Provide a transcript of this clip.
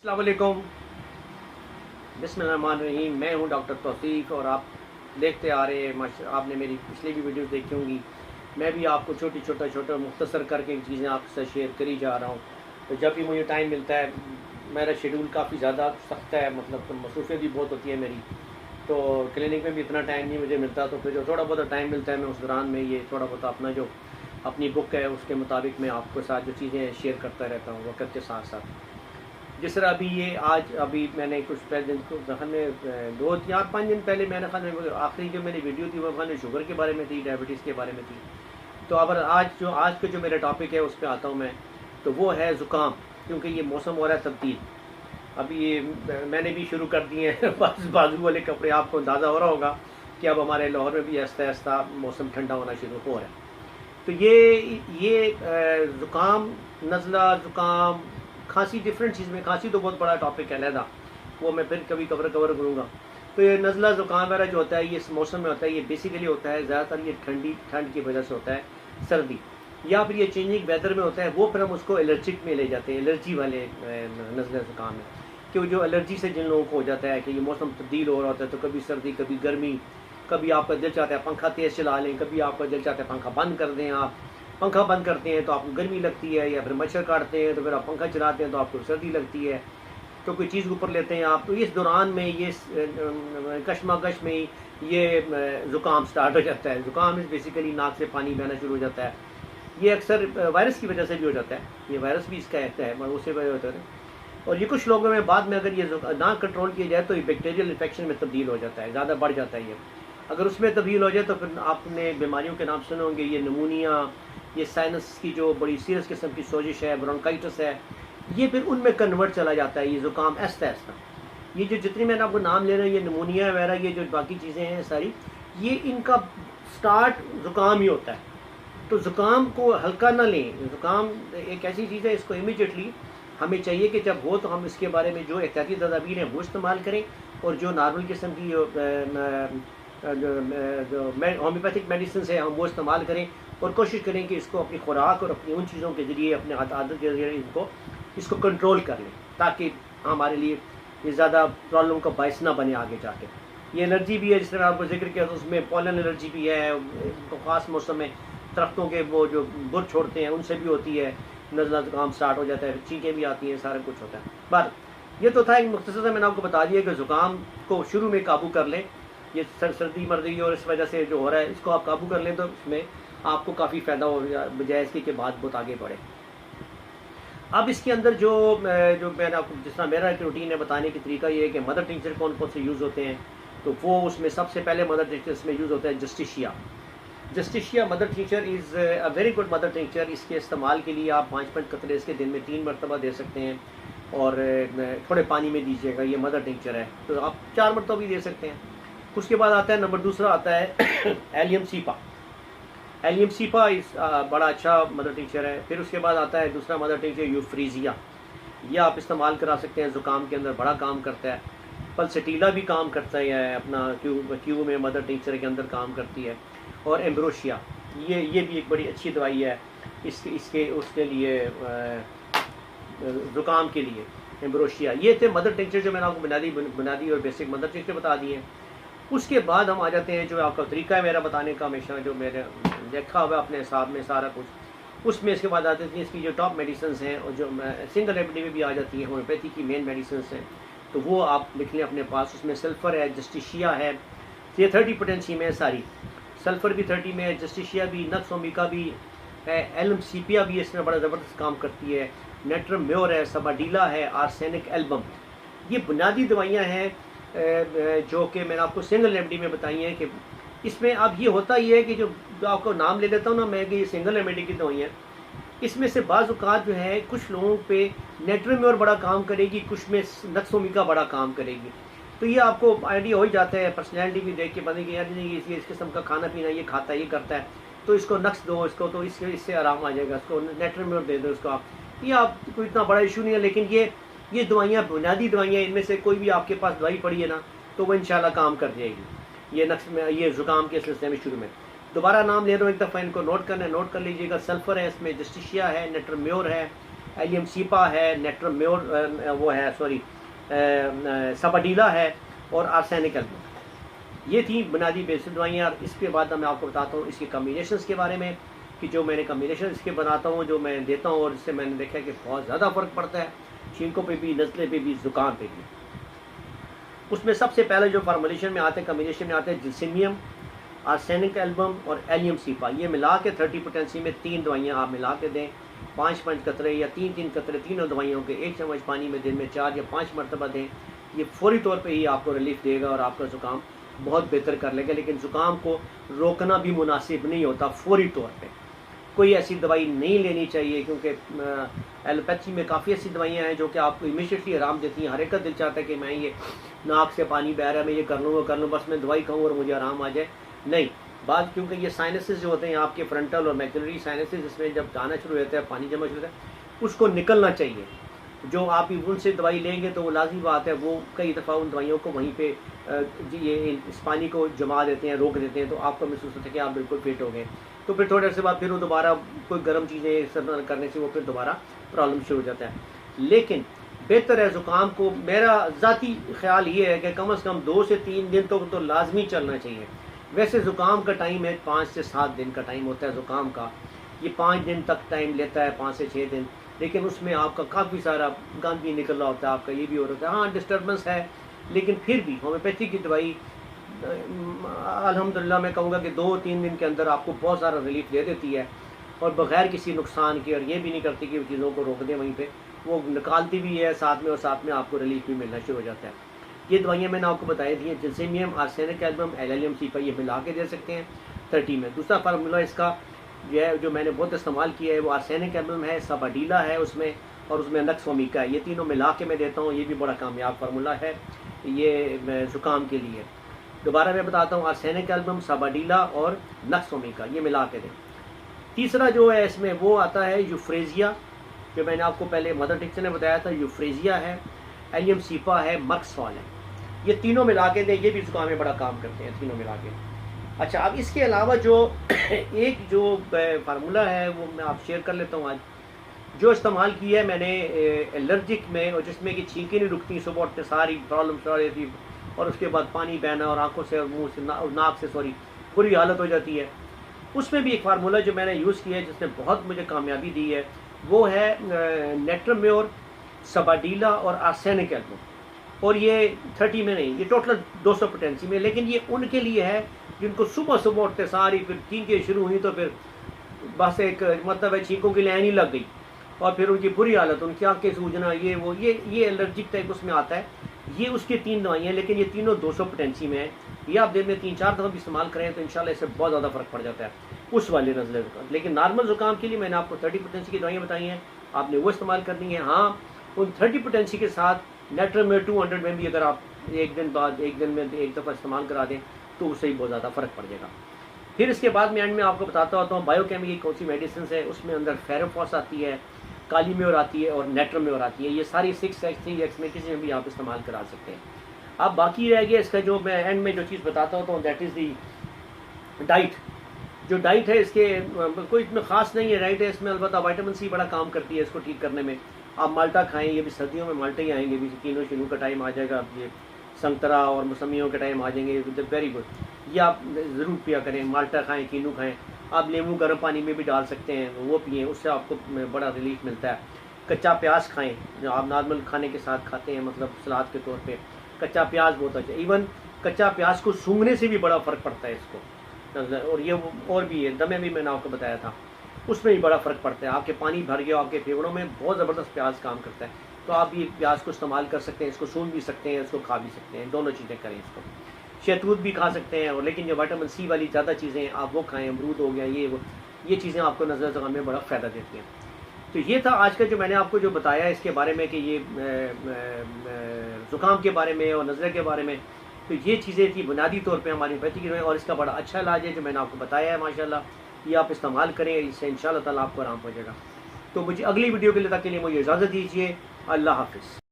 अस्सलाम वालेकुम, बिस्मिल्लाहिर्रहमानिर्रहीम। मैं हूं डॉक्टर तौसीफ़ और आप देखते आ रहे हैं, आपने मेरी पिछली भी वीडियोस देखी होंगी। मैं भी आपको छोटा मुख्तसर करके चीज़ें आपके साथ शेयर करी जा रहा हूं। तो जब भी मुझे टाइम मिलता है, मेरा शेड्यूल काफ़ी ज़्यादा सख्त है, मतलब मसरूफियत भी बहुत होती है मेरी, तो क्लिनिक में भी इतना टाइम नहीं मुझे मिलता। तो फिर जो थोड़ा बहुत टाइम मिलता है मैं उस दौरान में ये थोड़ा बहुत अपना जो अपनी बुक है उसके मुताबिक मैं आपके साथ जो चीज़ें शेयर करता रहता हूँ वक्त के साथ साथ। जिस तरह अभी ये आज अभी मैंने कुछ पहले दिन में 2 4 5 दिन पहले मैंने ख़ान आखिरी जो मेरी वीडियो थी वो ख़ान शुगर के बारे में थी, डायबिटीज़ के बारे में थी। तो अब आज का जो मेरा टॉपिक है उस पर आता हूँ मैं, तो वो है ज़ुकाम। क्योंकि ये मौसम हो रहा है तब्दील, अभी ये मैंने भी शुरू कर दिए हैं बाजू वाले कपड़े। आपको अंदाज़ा हो रहा होगा कि अब हमारे लाहौर में भी आहिस्ता आहिस्ता मौसम ठंडा होना शुरू हो रहा है। तो ये ज़ुकाम, नज़ला, ज़ुकाम, खांसी, डिफरेंट चीज़ में खांसी तो बहुत बड़ा टॉपिक है अलहदा, वो मैं फिर कभी कवर करूँगा। तो ये नज़ला ज़ुकाम वगैरह जो होता है ये इस मौसम में होता है। ये बेसिकली होता है ज़्यादातर ये ठंड की वजह से होता है, सर्दी या फिर ये चेंजिंग वेदर में होता है। वो फिर हम उसको एलर्जिक में ले जाते हैं, एलर्जी वाले नज़ला ज़ुकाम में, कि जो एलर्जी से जिन लोगों को हो जाता है कि ये मौसम तब्दील हो रहा होता है, तो कभी सर्दी कभी गर्मी, कभी आपका दिल चाहता है पंखा तेज़ चला लें, कभी आपका दिल चाहता है पंखा बंद कर दें। आप पंखा बंद करते हैं तो आपको गर्मी लगती है, या फिर मच्छर काटते हैं तो फिर आप पंखा चलाते हैं तो आपको सर्दी लगती है। तो कोई चीज़ ऊपर लेते हैं आप, तो इस दौरान में ये कशमकश में ये ज़ुकाम स्टार्ट हो जाता है। ज़ुकाम इस बेसिकली नाक से पानी बहना शुरू हो जाता है। ये अक्सर वायरस की वजह से भी हो जाता है, ये वायरस भी इसका एक है, उससे वजह होता है। और ये कुछ लोगों में बाद में अगर ये ना कंट्रोल किया जाए तो ये बैक्टीरियल इन्फेक्शन में तब्दील हो जाता है, ज़्यादा बढ़ जाता है। ये अगर उसमें तब्दील हो जाए तो फिर आपने बीमारियों के नाम सुने होंगे, ये नमूनिया, ये साइनस की जो बड़ी सीरियस किस्म की सोजिश है, ब्रोंकाइटिस है, ये फिर उनमें कन्वर्ट चला जाता है। ये ज़ुकाम आहिस्ता आहिस्ता, ये जो जितनी मैंने आपको नाम ले रहे हैं, ये नमूनिया वगैरह, ये जो बाकी चीज़ें हैं सारी, ये इनका स्टार्ट ज़ुकाम ही होता है। तो ज़ुकाम को हल्का ना लें। ज़ुकाम एक ऐसी चीज़ है, इसको इमीडिएटली हमें चाहिए कि जब हो तो हम इसके बारे में जो एहतियाती तदाबीर हैं वो इस्तेमाल करें, और जो नॉर्मल किस्म की जो होम्योपैथिक मेडिसिन है हम वो इस्तेमाल करें, और कोशिश करें कि इसको अपनी खुराक और अपनी उन चीज़ों के ज़रिए, अपने आदत के ज़रिए इसको कंट्रोल कर लें, ताकि हमारे लिए ये ज़्यादा प्रॉब्लम का बायस ना बने आगे जाके। ये एलर्जी भी है, जिस तरह आपको जिक्र किया, तो उसमें पोलन एलर्जी भी है। तो ख़ास मौसम में दरख्तों के वो जो बुर छोड़ते हैं उनसे भी होती है, नज़ला ज़ुकाम स्टार्ट हो जाता है, चीखें भी आती हैं, सारा कुछ होता है। पर ये तो था एक मुख्तसर से मैंने आपको बता दिया कि ज़ुकाम को शुरू में काबू कर लें। ये सर्दी मर्दी और इस वजह से जो हो रहा है इसको आप काबू कर लें तो इसमें आपको काफ़ी फ़ायदा हो, बजाय इसके के बाद बहुत आगे बढ़े। अब इसके अंदर जो मैंने आपको, जिस तरह मेरा एक रूटीन है बताने की तरीका ये है कि मदर टिंचर कौन कौन से यूज़ होते हैं, तो वो उसमें सबसे पहले मदर टिंचर इसमें यूज़ होता है Justicia. Justicia mother tincture is a very good mother tincture. इसके इस्तेमाल के लिए आप 5 कतरे इसके दिन में 3 मरतबा दे सकते हैं, और थोड़े पानी में दीजिएगा। ये मदर टिंचर है तो आप 4 मरतबा भी दे सकते हैं। उसके बाद आता है नंबर दूसरा आता है एलियम सीपा। एलियम सीपा इस बड़ा अच्छा मदर टिंचर है। फिर उसके बाद आता है दूसरा मदर टिंचर यूफ्रीजिया। यह आप इस्तेमाल करा सकते हैं, ज़ुकाम के अंदर बड़ा काम करता है। पल्सटीला भी काम करता है, अपना क्यू में मदर टिंचर के अंदर काम करती है। और एम्ब्रोशिया, ये भी एक बड़ी अच्छी दवाई है इसके उसके लिए, ज़ुकाम के लिए एम्ब्रोशिया। ये थे मदर टिंचर जो मैंने आपको बुनियादी और बेसिक मदर टिंचर बता दिए। उसके बाद हम आ जाते हैं जो आपका तरीका है मेरा बताने का, हमेशा जो मैंने देखा हुआ अपने हिसाब में सारा कुछ, उसमें इसके बाद आते हैं इसकी जो टॉप मेडिसिन हैं, और जो सिंगल रेमेडी में भी आ जाती हैं, होम्योपैथी की मेन मेडिसिन हैं, तो वो आप लिख लें अपने पास। उसमें सल्फ़र है, जस्टिशिया है, ये 30 पोटेंसी में है सारी। सल्फ़र भी 30 में है, जस्टिशिया भी, नक्स ओमिका भी है, एलम सीपिया भी इसमें बड़ा ज़बरदस्त काम करती है, नेट्रम म्योर है, सबाडीला है, आर्सेनिक एल्बम। ये बुनियादी दवाइयाँ हैं जो कि मैंने आपको सिंगल रेमेडी में बताई हैं। कि इसमें अब ये होता ही है कि जो आपको नाम ले लेता हूँ ना मैं कि ये सिंगल रेमेडी की दवाइयाँ, इसमें से बाज़ औक़ात जो है कुछ लोगों पे नेट्रम म्योर बड़ा काम करेगी, कुछ में नक्स ओमिका बड़ा काम करेगी। तो ये आपको आइडिया हो ही जाता है, पर्सनैलिटी भी देख के बंदे की, यार नहीं ये इस किस्म का खाना पीना ये खाता है, ये करता है, तो इसको नक्स दो, इसको तो इससे आराम आ जाएगा, इसको नेट्रम म्योर दे दो इसको आप। ये आप कोई इतना बड़ा इशू नहीं है। लेकिन ये दवाइयाँ बुनियादी दवाइयाँ, इनमें से कोई भी आपके पास दवाई पड़ी है ना तो वो इंशाल्लाह काम कर जाएगी। ये नक्स में, ये ज़ुकाम के सिलसिले में शुरू में दोबारा नाम ले रहा हूँ, एक दफ़ा इनको नोट कर लीजिएगा। सल्फ़र है इसमें, जस्टिशिया है, नेट्रम म्योर है, एलियम सीपा है, नेट्रोम्योर वो है सॉरी सबाडीला है और आर्सेनिक एल्बम। ये थी बुनियादी बेसिक दवाइयाँ। और इसके बाद मैं आपको बताता हूँ इसके कम्बिनेशंस के बारे में कि जो मैंने कम्बिनेशन इसके बनाता हूँ, जो मैं देता हूँ, और इससे मैंने देखा कि बहुत ज़्यादा फ़र्क पड़ता है छींकों पे भी, नज़ले पे भी, ज़ुकाम पे भी। उसमें सबसे पहले जो फार्मुलेशन में आते हैं, कम्बिनेशन में आते हैं जिल्सीनियम, आर्सेनिक एल्बम और एलियम सीपा। ये मिला के 30 पोटेंसी में 3 दवाइयाँ आप मिला के दें, 5-5 कतरे या 3-3 कतरे तीनों दवाइयों के 1 चम्मच पानी में दिन में 4 या 5 मरतबा दें। ये फौरी तौर पे ही आपको रिलीफ देगा और आपका ज़ुकाम बहुत बेहतर कर लेगा। लेकिन ज़ुकाम को रोकना भी मुनासिब नहीं होता फौरी तौर पे। कोई ऐसी दवाई नहीं लेनी चाहिए, क्योंकि एलोपैथी में काफ़ी ऐसी दवाइयाँ हैं जो कि आपको इमीडिएटली आराम देती हैं। हर एक का दिल चाहता है कि मैं ये नाक से पानी बह रहा है, मैं ये कर लूँ वो कर लूँ, बस मैं दवाई खाऊँ और मुझे आराम आ जाए। नहीं, बात क्योंकि ये साइनसेस जो होते हैं आपके फ्रंटल और मैक्युलरी साइनसेस, इसमें जब जाना शुरू होता है, पानी जमा शुरू होता है, उसको निकलना चाहिए। जो आप उनसे दवाई लेंगे तो वो लाजमी बात है, वो कई दफ़ा उन दवाइयों को वहीं पे ये इस पानी को जमा देते हैं, रोक देते हैं, तो आपको महसूस होता है कि आप बिल्कुल फिट हो गए। तो फिर थोड़े से बाद फिर वो दोबारा कोई गर्म चीज़ें इस्तेमाल करने से वो फिर दोबारा प्रॉब्लम शुरू हो जाता है। लेकिन बेहतर है ज़ुकाम को, मेरा ज़ाती ख्याल ये है कि कम से कम 2 से 3 दिन तो लाजमी चलना चाहिए। वैसे ज़ुकाम का टाइम है 5 से 7 दिन का टाइम होता है ज़ुकाम का। ये 5 दिन तक टाइम लेता है, 5 से 6 दिन, लेकिन उसमें आपका काफ़ी सारा गंद भी निकल रहा होता है, आपका ये भी हो रहा है। हाँ, डिस्टर्बेंस है, लेकिन फिर भी होम्योपैथी की दवाई अल्हम्दुलिल्लाह मैं कहूँगा कि 2-3 दिन के अंदर आपको बहुत सारा रिलीफ दे देती है, और बग़ैर किसी नुकसान के। और ये भी नहीं करती कि चीज़ों को रोक दें वहीं पे, वो निकालती भी है साथ में, और साथ में आपको रिलीफ भी मिलना शुरू हो जाता है। ये दवाइयाँ मैंने आपको बताई थी, जिल्सीनियम, आर्सेनिक एल्बम, एलियम सीपा, ये मिला के दे सकते हैं 30 में। दूसरा फार्मूला इसका जो मैंने बहुत इस्तेमाल किया है वो आर्सेनिक एल्बम है, सबाडीला है उसमें, और उसमें नक्स ओमिका है। ये तीनों मिला के मैं देता हूँ। ये भी बड़ा कामयाब फार्मूला है ये ज़ुकाम के लिए। दोबारा मैं बताता हूँ, आर्सेनिक एल्बम, सबाडीला और नक्स ओमिका, ये मिला के दें। तीसरा जो है इसमें वो आता है यूफ्रेजिया, जो मैंने आपको पहले मदर टिक्चर ने बताया था, यूफ्रेजिया है, एलियम सीपा है, मर्क्सॉल है। ये तीनों मिला के दें, ये भी ज़ुकाम में बड़ा काम करते हैं तीनों मिला के। अच्छा, अब इसके अलावा जो एक जो फार्मूला है वो मैं आप शेयर कर लेता हूँ आज, जो इस्तेमाल किया है मैंने एलर्जिक में, और जिसमें कि छींकें नहीं रुकती, सुबह उठते सारी प्रॉब्लम शुरू हो जाती है, और उसके बाद पानी बहना और आंखों से और मुंह से नाक से बुरी हालत हो जाती है। उसमें भी एक फार्मूला जो मैंने यूज़ किया है जिसने बहुत मुझे कामयाबी दी है, वो है नेट्रोम्योर, सबाडीला और आर्सेनिक एल्बम। और ये 30 में नहीं, ये टोटल 200 पोटेंसी में। लेकिन ये उनके लिए है जिनको सुबह सुबह उठते सारी फिर छींकें शुरू हुई, तो फिर बस एक मतलब है छींकों की लाइन ही लग गई, और फिर उनकी बुरी हालत, उनकी आंखें सूजना, ये वो, ये एलर्जिक टाइप उसमें आता है। ये उसकी 3 दवाइयाँ, लेकिन ये तीनों 200 पोटेंसी में है। ये आप दिन में 3-4 दफ़ा भी इस्तेमाल करें तो इंशाल्लाह इससे बहुत ज़्यादा फ़र्क पड़ जाता है उस वाले नज़ले का। लेकिन नॉर्मल ज़ुकाम के लिए मैंने आपको 30 पोटेंसी की दवाइयाँ बताई हैं, आपने वो इस्तेमाल करनी है। हाँ, उन 30 पोटेंसी के साथ नेट्रोम्योर 200 में भी अगर आप एक दिन में एक दफ़ा इस्तेमाल करा दें तो उससे ही बहुत ज़्यादा फ़र्क पड़ जाएगा। फिर इसके बाद में एंड में आपको बताता होता हूँ बायोकेमिकल कौन सी मेडिसिन है। उसमें अंदर फेरोफॉस आती है, कालीम्योर आती है और नेट्रोम्योर आती है। ये सारी 6x 3x में किसी में भी आप इस्तेमाल करा सकते हैं। अब बाकी रह गया इसका, जो मैं एंड में जो चीज़ बताता होता हूँ, दैट इज़ दी डाइट। जो डाइट है इसके कोई इतना ख़ास नहीं है डाइट है इसमें, अलबत्ता विटामिन सी बड़ा काम करती है इसको ठीक करने में। आप माल्टा खाएँ, ये भी सर्दियों में माल्टे ही आएंगे, भी किनो शिनो का टाइम आ जाएगा, ये संतरा और मौसमियों के टाइम आ जाएंगे, वेरी गुड। ये आप ज़रूर पिया करें, माल्टा खाएँ, किनू खाएँ। आप नींबू गर्म पानी में भी डाल सकते हैं, वो पिएँ, उससे आपको बड़ा रिलीफ मिलता है। कच्चा प्याज खाएँ, जो आप नॉर्मल खाने के साथ खाते हैं, मतलब सलाद के तौर पे कच्चा प्याज बहुत अच्छा। इवन कच्चा प्याज को सूंघने से भी बड़ा फ़र्क पड़ता है इसको। और ये और भी है, दमे भी मैंने आपको बताया था, उसमें भी बड़ा फ़र्क पड़ता है। आपके पानी भर गया, आपके फेफड़ों में बहुत ज़बरदस्त प्याज काम करता है। तो आप ये प्याज को इस्तेमाल कर सकते हैं, इसको सूंघ भी सकते हैं, इसको खा भी सकते हैं, दोनों चीज़ें करें इसको। शहतूत भी खा सकते हैं, और लेकिन जो विटामिन सी वाली ज़्यादा चीज़ें आप वो खाएँ, अमरूद हो गया, ये चीज़ें आपको नज़र ज़ुकाम में बड़ा फ़ायदा देती हैं। तो ये था आज का जो मैंने आपको जो बताया इसके बारे में कि ये ज़ुकाम के बारे में और नज़ले के बारे में। तो ये चीज़ें थी बुनियादी तौर पे हमारी होम्योपैथी की, और इसका बड़ा अच्छा इलाज है जो मैंने आपको बताया है। माशाल्लाह ये आप इस्तेमाल करें, इससे इंशाअल्लाह ताला आपको आराम हो जाएगा। तो मुझे अगली वीडियो के लिए तक के लिए मुझे इजाज़त दीजिए। अल्लाह हाफ़िज़।